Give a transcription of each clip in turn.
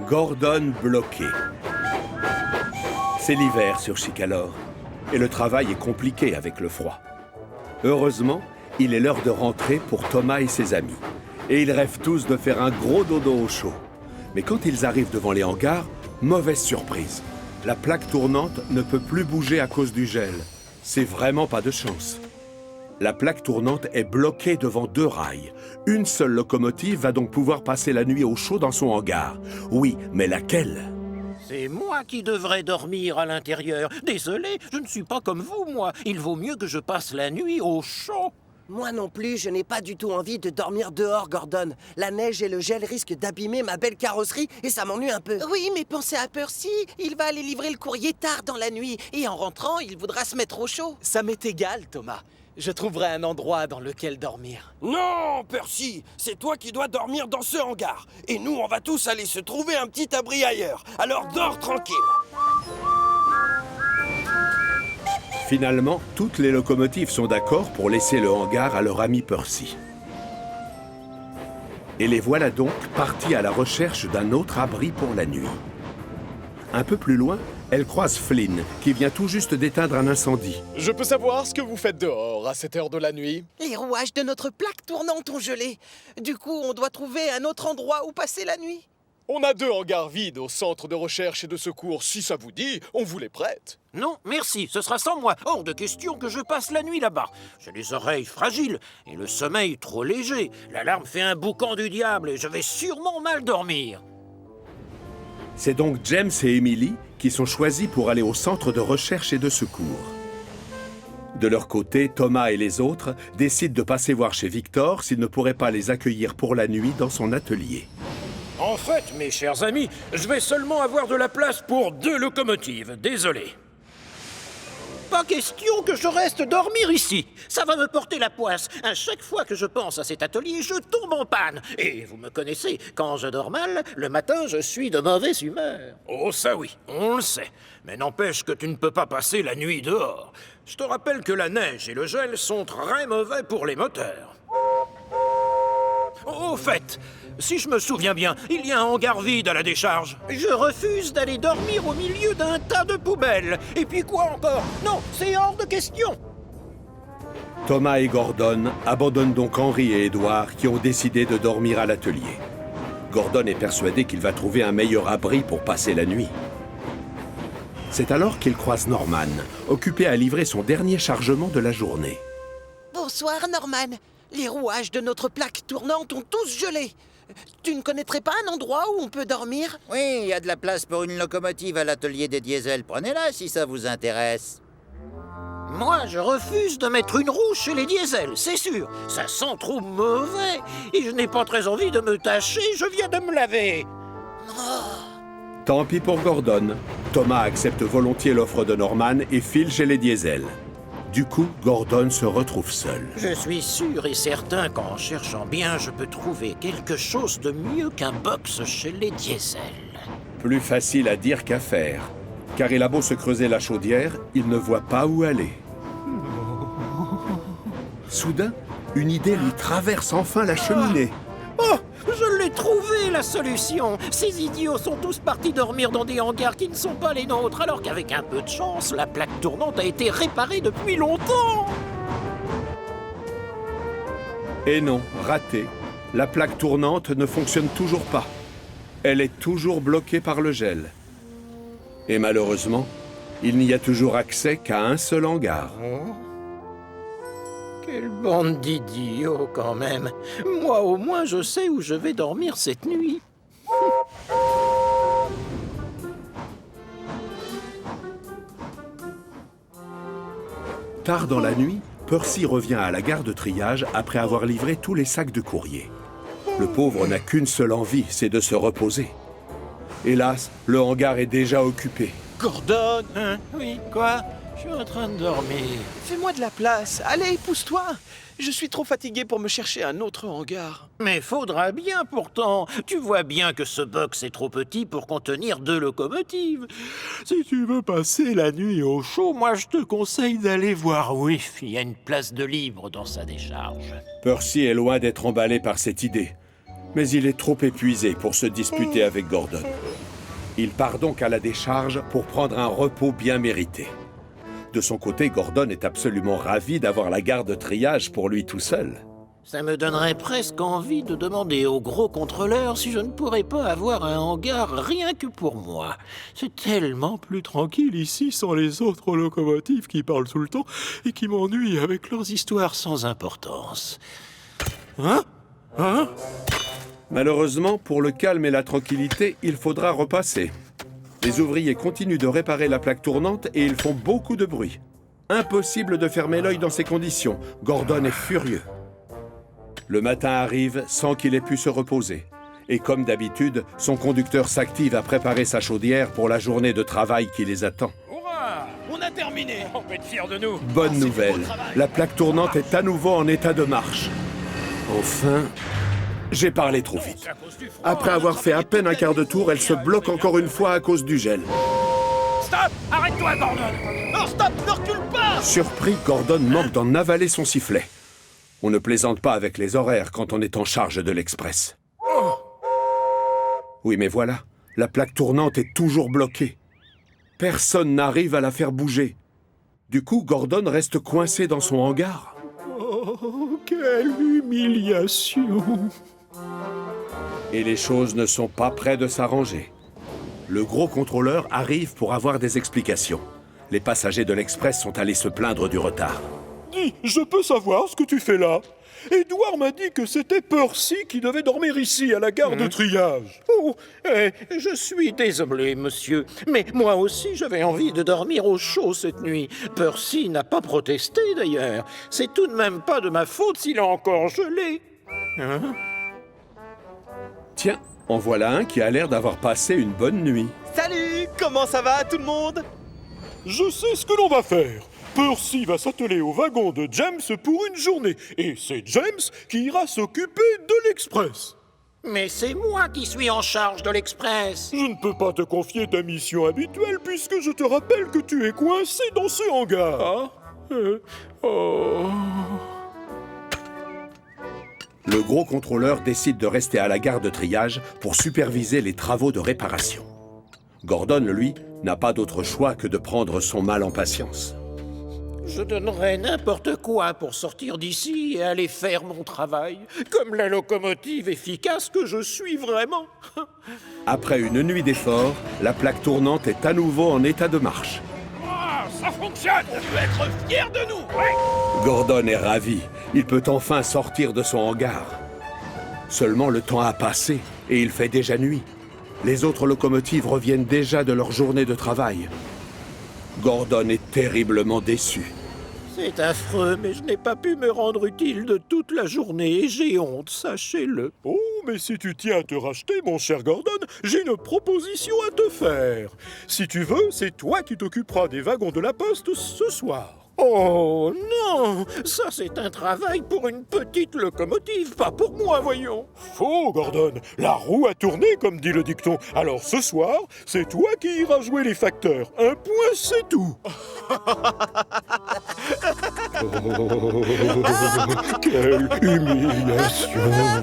Gordon bloqué. C'est l'hiver sur Chicalor, et le travail est compliqué avec le froid. Heureusement, il est l'heure de rentrer pour Thomas et ses amis. Et ils rêvent tous de faire un gros dodo au chaud. Mais quand ils arrivent devant les hangars, mauvaise surprise. La plaque tournante ne peut plus bouger à cause du gel. C'est vraiment pas de chance. La plaque tournante est bloquée devant 2 rails. Une seule locomotive va donc pouvoir passer la nuit au chaud dans son hangar. Oui, mais laquelle? C'est moi qui devrais dormir à l'intérieur. Désolé, je ne suis pas comme vous, moi. Il vaut mieux que je passe la nuit au chaud. Moi non plus, je n'ai pas du tout envie de dormir dehors, Gordon. La neige et le gel risquent d'abîmer ma belle carrosserie et ça m'ennuie un peu. Oui, mais pensez à Percy. Il va aller livrer le courrier tard dans la nuit. Et en rentrant, il voudra se mettre au chaud. Ça m'est égal, Thomas. Je trouverai un endroit dans lequel dormir. Non, Percy, c'est toi qui dois dormir dans ce hangar. Et nous, on va tous aller se trouver un petit abri ailleurs. Alors dors tranquille. Finalement, toutes les locomotives sont d'accord pour laisser le hangar à leur ami Percy. Et les voilà donc partis à la recherche d'un autre abri pour la nuit. Un peu plus loin, elle croise Flynn, qui vient tout juste d'éteindre un incendie. Je peux savoir ce que vous faites dehors à cette heure de la nuit? Les rouages de notre plaque tournante ont gelé. Du coup, on doit trouver un autre endroit où passer la nuit. On a 2 hangars vides au centre de recherche et de secours. Si ça vous dit, on vous les prête. Non, merci, ce sera sans moi. Hors de question que je passe la nuit là-bas. J'ai les oreilles fragiles et le sommeil trop léger. L'alarme fait un boucan du diable et je vais sûrement mal dormir. C'est donc James et Emily qui sont choisis pour aller au centre de recherche et de secours. De leur côté, Thomas et les autres décident de passer voir chez Victor s'il ne pourrait pas les accueillir pour la nuit dans son atelier. En fait, mes chers amis, je vais seulement avoir de la place pour 2 locomotives. Désolé. Pas question que je reste dormir ici. Ça va me porter la poisse. À chaque fois que je pense à cet atelier, je tombe en panne. Et vous me connaissez, quand je dors mal, le matin, je suis de mauvaise humeur. Oh ça oui, on le sait. Mais n'empêche que tu ne peux pas passer la nuit dehors. Je te rappelle que la neige et le gel sont très mauvais pour les moteurs. Au fait, si je me souviens bien, il y a un hangar vide à la décharge. Je refuse d'aller dormir au milieu d'un tas de poubelles. Et puis quoi encore? Non, c'est hors de question. Thomas et Gordon abandonnent donc Henry et Edward qui ont décidé de dormir à l'atelier. Gordon est persuadé qu'il va trouver un meilleur abri pour passer la nuit. C'est alors qu'il croise Norman, occupé à livrer son dernier chargement de la journée. Bonsoir, Norman. Les rouages de notre plaque tournante ont tous gelé. Tu ne connaîtrais pas un endroit où on peut dormir? Oui, il y a de la place pour une locomotive à l'atelier des diesels. Prenez-la si ça vous intéresse. Moi, je refuse de mettre une roue chez les diesels, c'est sûr. Ça sent trop mauvais. Et je n'ai pas très envie de me tâcher, je viens de me laver. Tant pis pour Gordon. Thomas accepte volontiers l'offre de Norman et file chez les diesels. Du coup, Gordon se retrouve seul. Je suis sûr et certain qu'en cherchant bien, je peux trouver quelque chose de mieux qu'un box chez les diesels. Plus facile à dire qu'à faire. Car il a beau se creuser la chaudière, il ne voit pas où aller. Soudain, une idée lui traverse enfin la cheminée. Oh, je l'ai trouvé, la solution. Ces idiots sont tous partis dormir dans des hangars qui ne sont pas les nôtres, alors qu'avec un peu de chance, la plaque tournante a été réparée depuis longtemps. Et non, raté. La plaque tournante ne fonctionne toujours pas. Elle est toujours bloquée par le gel. Et malheureusement, il n'y a toujours accès qu'à un seul hangar. Quelle bande d'idiots, quand même. Moi, au moins, je sais où je vais dormir cette nuit. Tard dans la nuit, Percy revient à la gare de triage après avoir livré tous les sacs de courrier. Le pauvre n'a qu'une seule envie, c'est de se reposer. Hélas, le hangar est déjà occupé. Gordon, Hein? Oui, quoi? Je suis en train de dormir. fais-moi de la place. Allez, pousse-toi. Je suis trop fatigué pour me chercher un autre hangar. Mais faudra bien pourtant. Tu vois bien que ce box est trop petit pour contenir 2 locomotives. Si tu veux passer la nuit au chaud, moi je te conseille d'aller voir Whiff. Il y a une place de libre dans sa décharge. Percy est loin d'être emballé par cette idée. Mais il est trop épuisé pour se disputer avec Gordon. Il part donc à la décharge pour prendre un repos bien mérité. De son côté, Gordon est absolument ravi d'avoir la gare de triage pour lui tout seul. Ça me donnerait presque envie de demander au gros contrôleur si je ne pourrais pas avoir un hangar rien que pour moi. C'est tellement plus tranquille ici sans les autres locomotives qui parlent tout le temps et qui m'ennuient avec leurs histoires sans importance. Hein? Malheureusement, pour le calme et la tranquillité, il faudra repasser. Les ouvriers continuent de réparer la plaque tournante et ils font beaucoup de bruit. Impossible de fermer l'œil dans ces conditions. Gordon est furieux. Le matin arrive sans qu'il ait pu se reposer. Et comme d'habitude, son conducteur s'active à préparer sa chaudière pour la journée de travail qui les attend. Hurrah! On a terminé! On peut être fiers de nous! Bonne nouvelle, la plaque tournante est à nouveau en état de marche. Enfin, j'ai parlé trop vite. Après avoir fait à peine un quart de tour, elle se bloque encore une fois à cause du gel. Stop! Arrête-toi, Gordon! Non, stop, ne recule pas! Surpris, Gordon manque d'en avaler son sifflet. On ne plaisante pas avec les horaires quand on est en charge de l'Express. Oui, mais voilà, la plaque tournante est toujours bloquée. Personne n'arrive à la faire bouger. Du coup, Gordon reste coincé dans son hangar. Oh, quelle humiliation! Et les choses ne sont pas près de s'arranger. Le gros contrôleur arrive pour avoir des explications. Les passagers de l'Express sont allés se plaindre du retard. Dis, je peux savoir ce que tu fais là? Édouard m'a dit que c'était Percy qui devait dormir ici, à la gare de triage. Oh, je suis désolé, monsieur, mais moi aussi j'avais envie de dormir au chaud cette nuit. Percy n'a pas protesté d'ailleurs. C'est tout de même pas de ma faute s'il a encore gelé. Hein? Tiens, en voilà un qui a l'air d'avoir passé une bonne nuit. Salut, comment ça va tout le monde? Je sais ce que l'on va faire. Percy va s'atteler au wagon de James pour une journée, et c'est James qui ira s'occuper de l'Express. Mais c'est moi qui suis en charge de l'Express. Je ne peux pas te confier ta mission habituelle puisque je te rappelle que tu es coincé dans ce hangar. Le gros contrôleur décide de rester à la gare de triage pour superviser les travaux de réparation. Gordon, lui, n'a pas d'autre choix que de prendre son mal en patience. Je donnerais n'importe quoi pour sortir d'ici et aller faire mon travail, comme la locomotive efficace que je suis vraiment. Après une nuit d'efforts, la plaque tournante est à nouveau en état de marche. Ça fonctionne! On peut être fiers de nous! Ouais. Gordon est ravi. Il peut enfin sortir de son hangar. Seulement le temps a passé et il fait déjà nuit. Les autres locomotives reviennent déjà de leur journée de travail. Gordon est terriblement déçu. C'est affreux, mais je n'ai pas pu me rendre utile de toute la journée et j'ai honte, sachez-le. Oh, mais si tu tiens à te racheter, mon cher Gordon, j'ai une proposition à te faire. Si tu veux, c'est toi qui t'occuperas des wagons de la poste ce soir. Oh non! Ça, c'est un travail pour une petite locomotive, pas pour moi, voyons. Faux, Gordon. La roue a tourné, comme dit le dicton. Alors ce soir, c'est toi qui iras jouer les facteurs. Un point, c'est tout. Quelle humiliation. 1,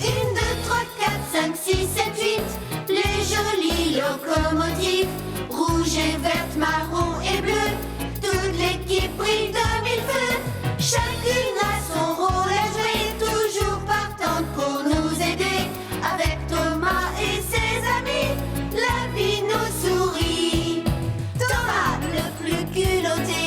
2, 3, 4, 5, 6, 7, 8. Les jolies locomotives, rouge et verte, marron et bleu. Toute l'équipe brille de mille feux. Chacune a son rôle à jouer, toujours partante pour nous aider. Avec Thomas et ses amis, la vie nous sourit. Thomas, le plus culotté,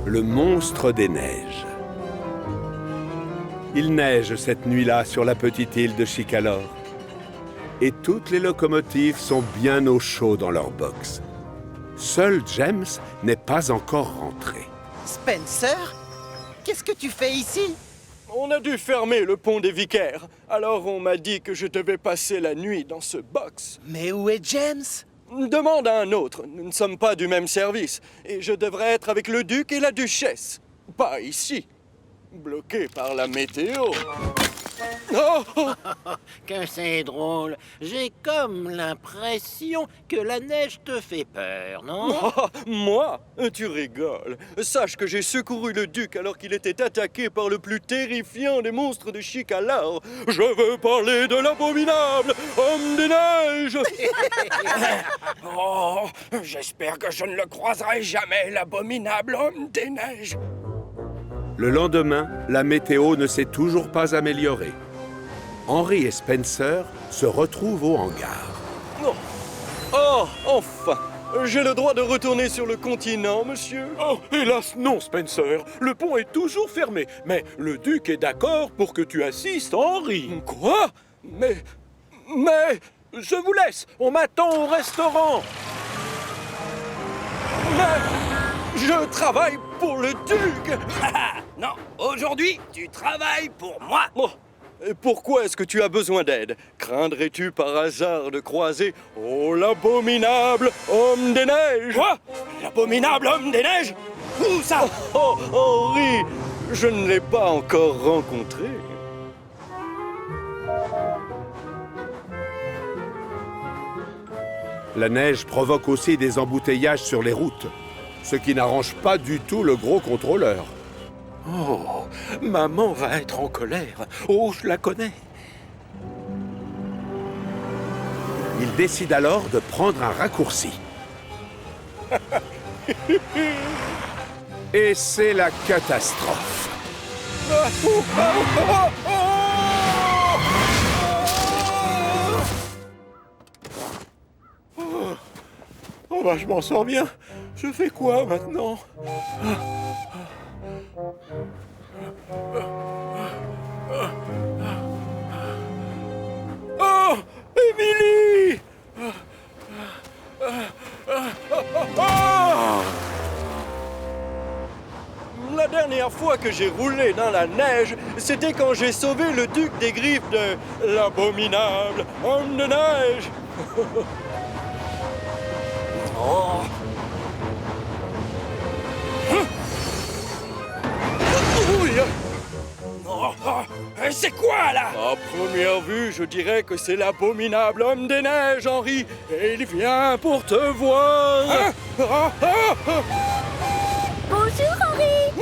le monstre des neiges. Il neige cette nuit-là sur la petite île de Chicalor. Et toutes les locomotives sont bien au chaud dans leur box. Seul James n'est pas encore rentré. Spencer? Qu'est-ce que tu fais ici? On a dû fermer le pont des Vicaires. Alors on m'a dit que je devais passer la nuit dans ce box. Mais où est James? Demande à un autre. Nous ne sommes pas du même service. Et je devrais être avec le duc et la duchesse. Pas ici. Bloqué par la météo. Oh! Que c'est drôle. J'ai comme l'impression que la neige te fait peur, non? Oh, moi? Tu rigoles. Sache que j'ai secouru le duc alors qu'il était attaqué par le plus terrifiant des monstres de Chicalor. Je veux parler de l'abominable homme des neiges. Oh, j'espère que je ne le croiserai jamais, l'abominable homme des neiges. Le lendemain, la météo ne s'est toujours pas améliorée. Henry et Spencer se retrouvent au hangar. Oh, enfin! J'ai le droit de retourner sur le continent, monsieur? Oh, hélas non, Spencer. Le pont est toujours fermé. Mais le duc est d'accord pour que tu assistes à Henry. Quoi? Mais... Je vous laisse. On m'attend au restaurant. Je travaille pour le duc! Non, aujourd'hui, tu travailles pour moi. Oh, et pourquoi est-ce que tu as besoin d'aide? Craindrais-tu par hasard de croiser l'abominable homme des neiges? Quoi? L'abominable homme des neiges? Où ça? Oh, Henri, je ne l'ai pas encore rencontré. La neige provoque aussi des embouteillages sur les routes, ce qui n'arrange pas du tout le gros contrôleur. Oh, maman va être en colère. Oh, je la connais. Il décide alors de prendre un raccourci. Et c'est la catastrophe. Oh bah, je m'en sors bien. Je fais quoi maintenant? Oh, Émilie! La dernière fois que j'ai roulé dans la neige, c'était quand j'ai sauvé le duc des griffes de l'abominable homme de neige. Oh. C'est quoi, là? À première vue, je dirais que c'est l'abominable homme des neiges, Henri. Et il vient pour te voir. Bonjour, Henri.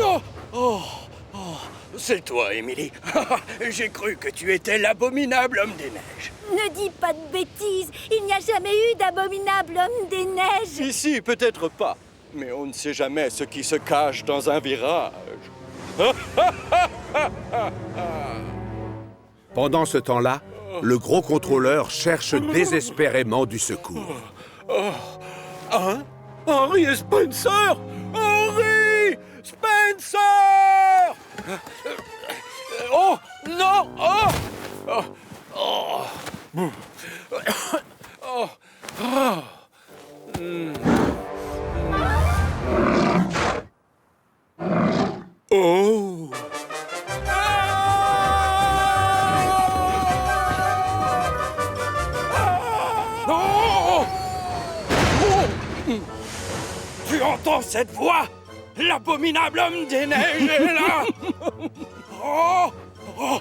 C'est toi, Émilie. J'ai cru que tu étais l'abominable homme des neiges. Ne dis pas de bêtises. Il n'y a jamais eu d'abominable homme des neiges. Ici, peut-être pas. Mais on ne sait jamais ce qui se cache dans un virage. Pendant ce temps-là, le gros contrôleur cherche désespérément du secours. Hein? Henry et Spencer? Henry! Spencer! Oh! Non! Oh! Oh! Oh! Oh! Oh! Tu entends cette voix? L'abominable homme des neiges est là. Oh! Oh!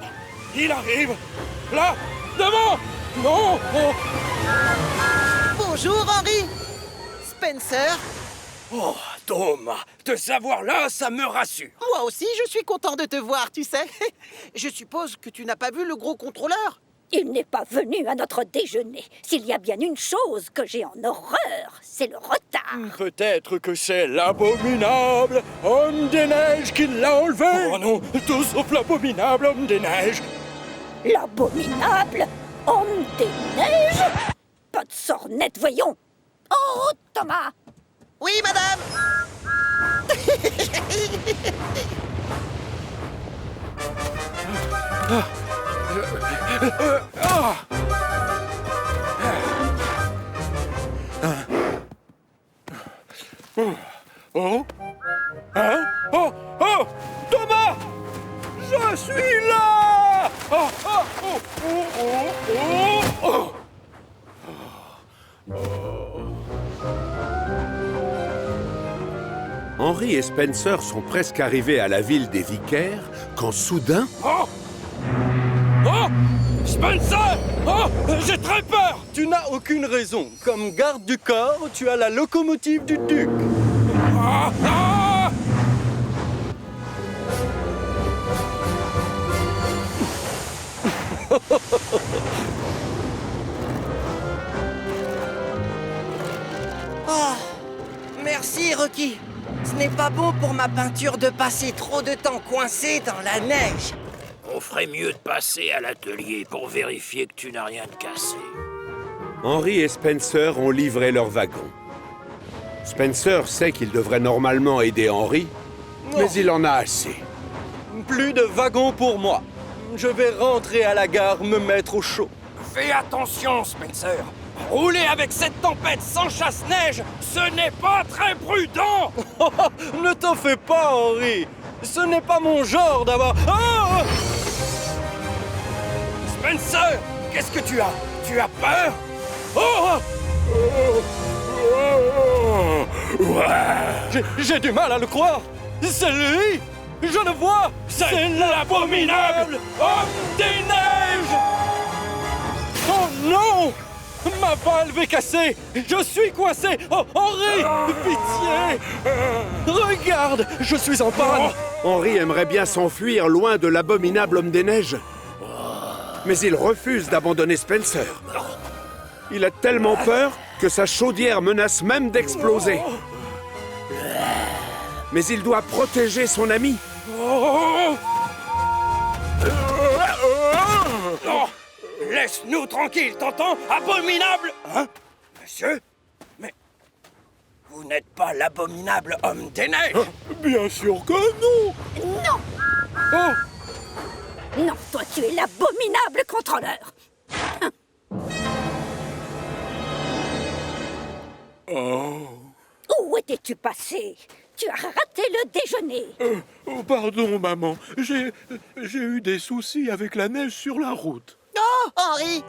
Il arrive. Là! Devant! Non! Oh! Bonjour, Henry. Spencer? Oh, Thomas, te savoir là, ça me rassure. Moi aussi, je suis content de te voir, tu sais. Je suppose que tu n'as pas vu le gros contrôleur? Il n'est pas venu à notre déjeuner. S'il y a bien une chose que j'ai en horreur, c'est le retard. Peut-être que c'est l'abominable homme des neiges qui l'a enlevé. Oh non, tout sauf l'abominable homme des neiges. L'abominable homme des neiges? Pas de sornette, voyons. Oh, Thomas! Oui, madame. Oh? Hein? Oh! Oh! Thomas! Je suis là! Oh! Oh! Oh! Oh! Oh! Oh! Henry et Spencer sont presque arrivés à la ville des Vicaires quand soudain... Oh! Oh! Spencer! Oh! J'ai très peur! Tu n'as aucune raison. Comme garde du corps, tu as la locomotive du duc. Ah! Ah! Oh, merci, Rocky. Ce n'est pas bon pour ma peinture de passer trop de temps coincé dans la neige. On ferait mieux de passer à l'atelier pour vérifier que tu n'as rien de cassé. Henry et Spencer ont livré leur wagon. Spencer sait qu'il devrait normalement aider Henry, mais il en a assez. Plus de wagons pour moi. Je vais rentrer à la gare me mettre au chaud. Fais attention, Spencer! Rouler avec cette tempête sans chasse-neige, ce n'est pas très prudent! Ne t'en fais pas, Henry. Ce n'est pas mon genre d'avoir... Oh! Spencer! Qu'est-ce que tu as? Tu as peur? Oh! J'ai du mal à le croire. C'est lui. Je le vois. C'est l'abominable homme des neiges! Oh non! Ma valve est cassée. Je suis coincé. Oh, Henry! Pitié! Regarde, je suis en panne. Henry aimerait bien s'enfuir loin de l'abominable homme des neiges. Mais il refuse d'abandonner Spencer. Il a tellement peur que sa chaudière menace même d'exploser. Mais il doit protéger son ami. Oh! Laisse-nous tranquilles, t'entends? Abominable! Hein? Monsieur? Mais... vous n'êtes pas l'abominable homme des neiges? Bien sûr que non! Non! Oh! Non, toi tu es l'abominable contrôleur! Oh. Où étais-tu passé? Tu as raté le déjeuner! Oh, pardon, maman. J'ai eu des soucis avec la neige sur la route. Oh, Henry!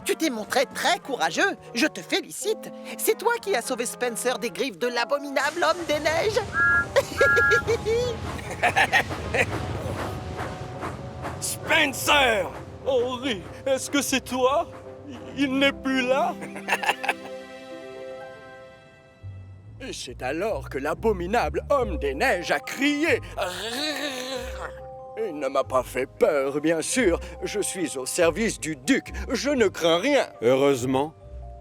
Tu t'es montré très courageux. Je te félicite. C'est toi qui as sauvé Spencer des griffes de l'abominable homme des neiges. Spencer! Henry, est-ce que c'est toi? Il n'est plus là? Et c'est alors que l'abominable homme des neiges a crié. Il ne m'a pas fait peur, bien sûr. Je suis au service du duc. Je ne crains rien. Heureusement,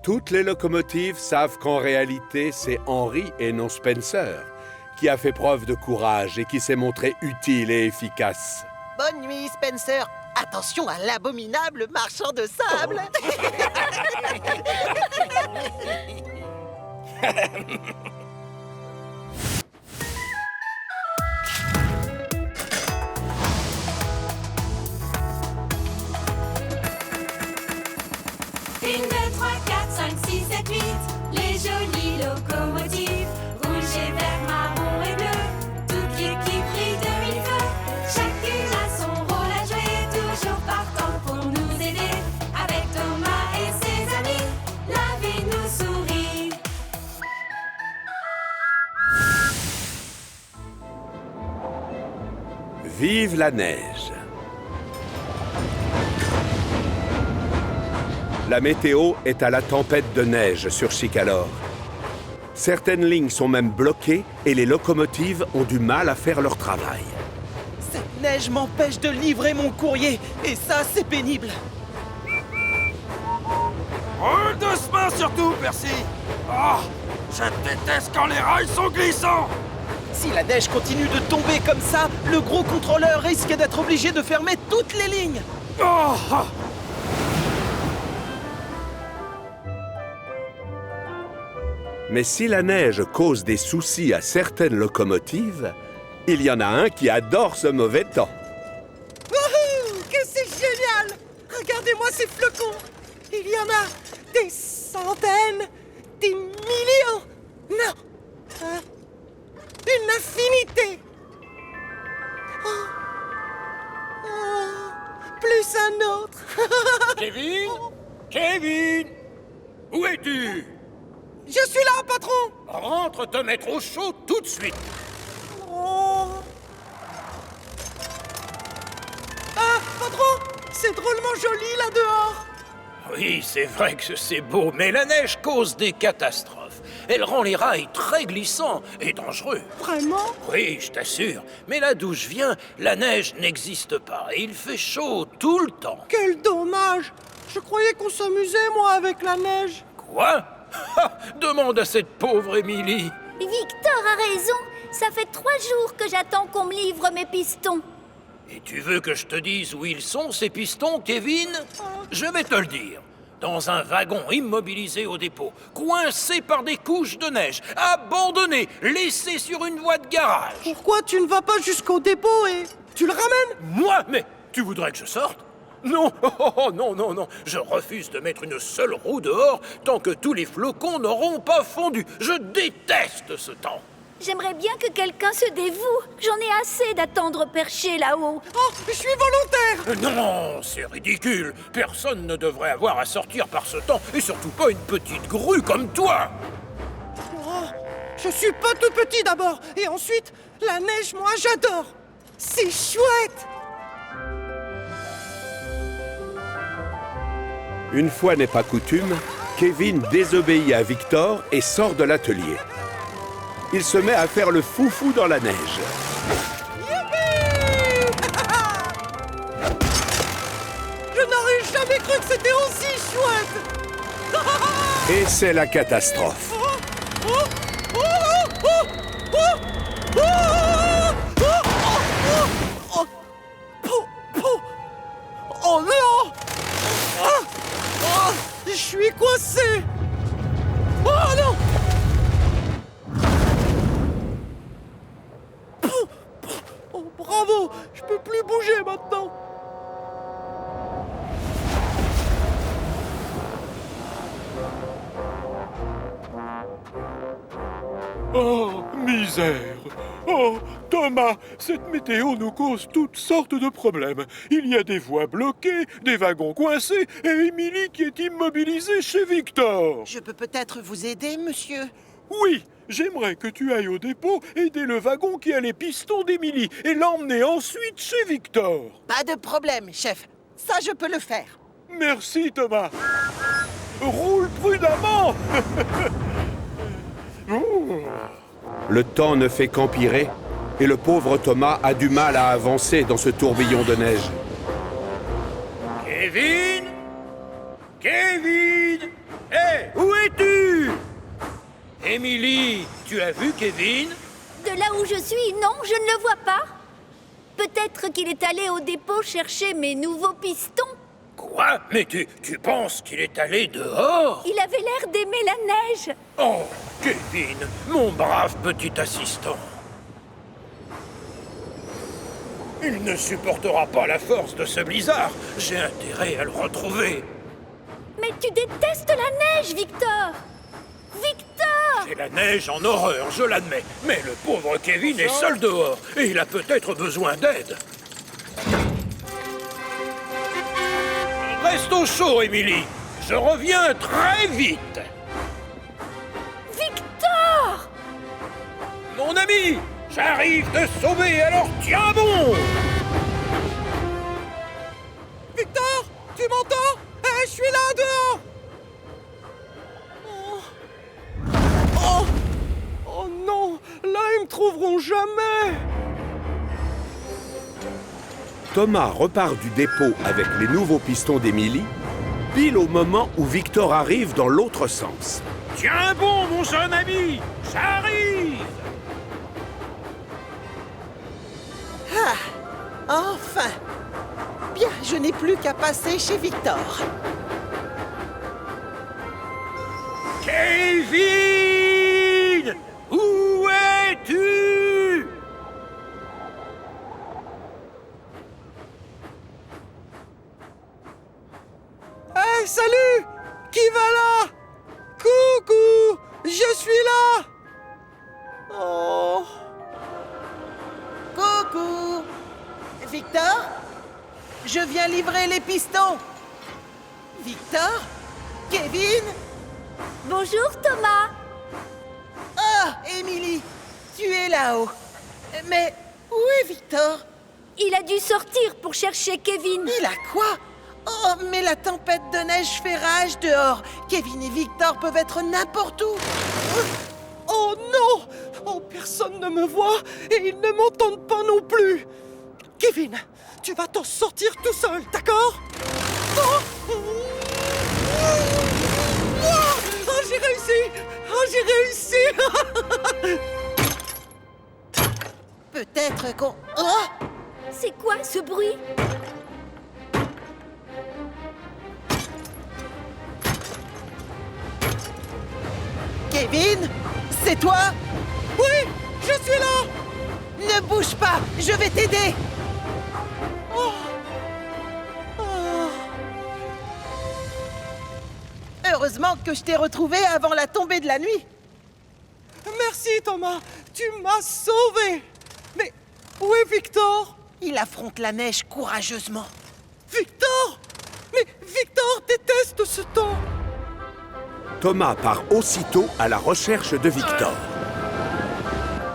toutes les locomotives savent qu'en réalité, c'est Henry et non Spencer qui a fait preuve de courage et qui s'est montré utile et efficace. Bonne nuit, Spencer. Attention à l'abominable marchand de sable. Une, deux, trois, quatre, cinq, six, sept, huit. Les jolies locomotives, rouge et vert, marron et bleu. Toute l'équipe brille de mille feux. Chacune a son rôle à jouer, toujours partant pour nous aider. Avec Thomas et ses amis, la vie nous sourit. Vive la neige! La météo est à la tempête de neige sur Chicalor. Certaines lignes sont même bloquées et les locomotives ont du mal à faire leur travail. Cette neige m'empêche de livrer mon courrier, et ça, c'est pénible. Roule doucement surtout, Percy! Oh! Je déteste quand les rails sont glissants! Si la neige continue de tomber comme ça, le gros contrôleur risque d'être obligé de fermer toutes les lignes. Oh! Mais si la neige cause des soucis à certaines locomotives, il y en a un qui adore ce mauvais temps. Wouhou! Que c'est patron. Il y en a des centaines, des millions. Non, une infinité. Plus un autre. Kevin? Kevin? Où es-tu? Je suis là, patron. Rentre te mettre au chaud tout de suite. Oh. Ah, patron, c'est drôlement joli là dehors. Oui, c'est vrai que c'est beau, mais la neige cause des catastrophes. Elle rend les rails très glissants et dangereux. Vraiment? Oui, je t'assure. Mais là d'où je viens, la neige n'existe pas et il fait chaud tout le temps. Quel dommage. Je croyais qu'on s'amusait, moi, avec la neige. Quoi? Demande à cette pauvre Émilie. Victor a raison. Ça fait 3 jours que j'attends qu'on me livre mes pistons. Et tu veux que je te dise où ils sont, ces pistons, Kevin? Je vais te le dire. Dans un wagon immobilisé au dépôt, coincé par des couches de neige, abandonné, laissé sur une voie de garage. Pourquoi tu ne vas pas jusqu'au dépôt et tu le ramènes? Moi? Mais tu voudrais que je sorte? Non, non, non, non. Je refuse de mettre une seule roue dehors tant que tous les flocons n'auront pas fondu. Je déteste ce temps. J'aimerais bien que quelqu'un se dévoue. J'en ai assez d'attendre perché là-haut. Oh, je suis volontaire. Non, c'est ridicule. Personne ne devrait avoir à sortir par ce temps, et surtout pas une petite grue comme toi. Oh, je suis pas tout petit d'abord, et ensuite, la neige, moi, j'adore. C'est chouette. Une fois n'est pas coutume, Kevin désobéit à Victor et sort de l'atelier. Il se met à faire le foufou dans la neige. Youpi! Je n'aurais jamais cru que c'était aussi chouette. Et c'est la catastrophe. Oh non! Je suis coincé! Oh non! Oh bravo! Je peux plus bouger maintenant! Oh, misère! Oh, Thomas, cette météo nous cause toutes sortes de problèmes. Il y a des voies bloquées, des wagons coincés et Émilie qui est immobilisée chez Victor. Je peux peut-être vous aider, monsieur? Oui, j'aimerais que tu ailles au dépôt aider le wagon qui a les pistons d'Émilie et l'emmener ensuite chez Victor. Pas de problème, chef. Ça, je peux le faire. Merci, Thomas. Roule prudemment. Le temps ne fait qu'empirer et le pauvre Thomas a du mal à avancer dans ce tourbillon de neige. Kevin? Kevin? Hé, où es-tu? Émilie, tu as vu Kevin? De là où je suis, non, je ne le vois pas. Peut-être qu'il est allé au dépôt chercher mes nouveaux pistons. Quoi? Mais tu penses qu'il est allé dehors? Il avait l'air d'aimer la neige. Oh, Kevin, mon brave petit assistant. Il ne supportera pas la force de ce blizzard. J'ai intérêt à le retrouver. Mais tu détestes la neige, Victor. Victor! J'ai la neige en horreur, je l'admets. Mais le pauvre Kevin est seul dehors et il a peut-être besoin d'aide. Reste au chaud, Émilie. Je reviens très vite. Victor! Mon ami, j'arrive te sauver, alors tiens bon. Victor, tu m'entends? Je suis là dehors. Oh. Oh non, là ils me trouveront jamais. Thomas repart du dépôt avec les nouveaux pistons d'Émilie, pile au moment où Victor arrive dans l'autre sens. Tiens bon, mon jeune ami, j'arrive. Enfin. Bien, je n'ai plus qu'à passer chez Victor. Kevin! Où es-tu? Victor? Je viens livrer les pistons. Victor? Kevin? Bonjour, Thomas. Ah, Émilie, tu es là-haut. Mais où est Victor? Il a dû sortir pour chercher Kevin. Il a quoi? Oh, mais la tempête de neige fait rage dehors. Kevin et Victor peuvent être n'importe où. Oh non! Oh, personne ne me voit et ils ne m'entendent pas non plus. Kevin, tu vas t'en sortir tout seul, d'accord? Oh, oh, j'ai réussi! Oh, j'ai réussi! Peut-être qu'on... Oh! C'est quoi ce bruit? Kevin? C'est toi? Oui, je suis là! Ne bouge pas, je vais t'aider. Oh. Oh. Heureusement que je t'ai retrouvé avant la tombée de la nuit. Merci Thomas, tu m'as sauvé. Mais où est Victor? Il affronte la neige courageusement. Victor? Mais Victor déteste ce temps. Thomas part aussitôt à la recherche de Victor.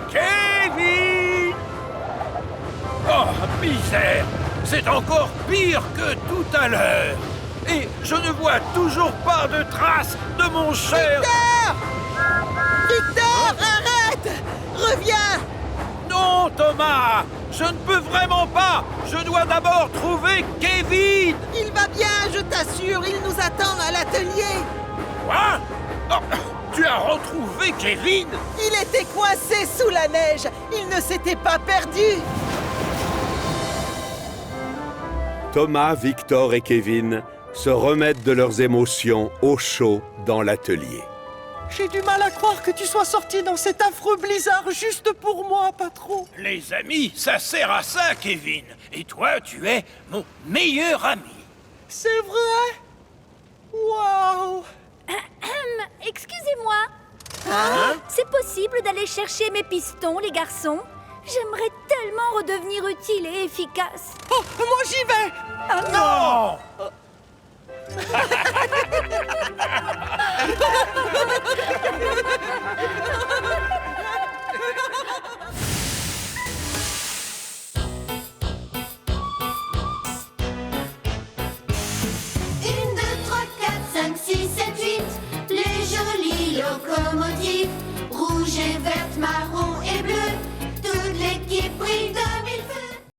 Kevin! Oh, misère! C'est encore pire que tout à l'heure! Et je ne vois toujours pas de traces de mon cher... Victor! Victor, arrête! Reviens! Non, Thomas! Je ne peux vraiment pas! Je dois d'abord trouver Kevin! Il va bien, je t'assure, il nous attend à l'atelier. Quoi? Oh, tu as retrouvé Kevin? Il était coincé sous la neige, il ne s'était pas perdu. Thomas, Victor et Kevin se remettent de leurs émotions au chaud dans l'atelier. J'ai du mal à croire que tu sois sorti dans cet affreux blizzard juste pour moi, patron. Les amis, ça sert à ça, Kevin. Et toi, tu es mon meilleur ami. C'est vrai? Waouh! Excusez-moi. Hein? C'est possible d'aller chercher mes pistons, les garçons? J'aimerais tellement redevenir utile et efficace. Oh, moi j'y vais! Non!